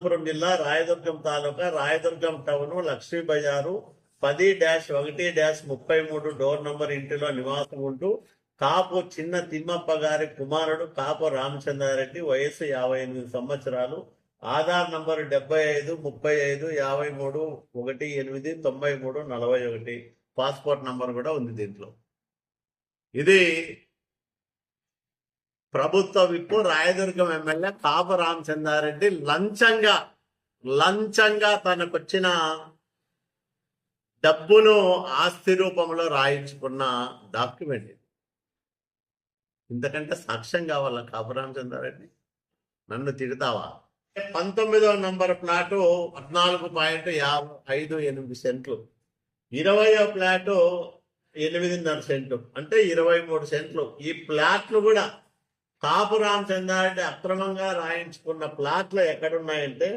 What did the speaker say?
అనంతపురం జిల్లా రాయదుర్గం తాలూకా రాయదుర్గం టౌన్ లక్ష్మీ బజారు 10-1-33 door number ఇంటిలో నివాసం ఉంటూ కాపు చిన్న తిమ్మప్ప గారి కుమారుడు కాపు రామచంద్రారెడ్డి, వయసు 58 సంవత్సరాలు, ఆధార్ నంబరు 75-35-53-18-93-41, పాస్పోర్ట్ నంబర్ కూడా ఉంది దీంట్లో. ఇది ప్రభుత్వ విప్పు రాయదుర్గం ఎమ్మెల్యే కాపు రామచంద్రారెడ్డి లంచంగా తనకొచ్చిన డబ్బును ఆస్తి రూపంలో రాయించుకున్న డాక్యుమెంట్. ఇంతకంటే సాక్ష్యం కావాలా కాపు రామచంద్రారెడ్డి? నన్ను తిడతావా? 19వ నంబర్ ప్లాటు 14.58 సెంట్లు, 20వ ప్లాటు 8.5 సెంట్లు, అంటే 23 సెంట్లు. ఈ ప్లాట్లు కూడా కాపు రామచంద్రారెడ్డి అక్రమంగా రాయించుకున్న ప్లాట్లు ఎక్కడున్నాయంటే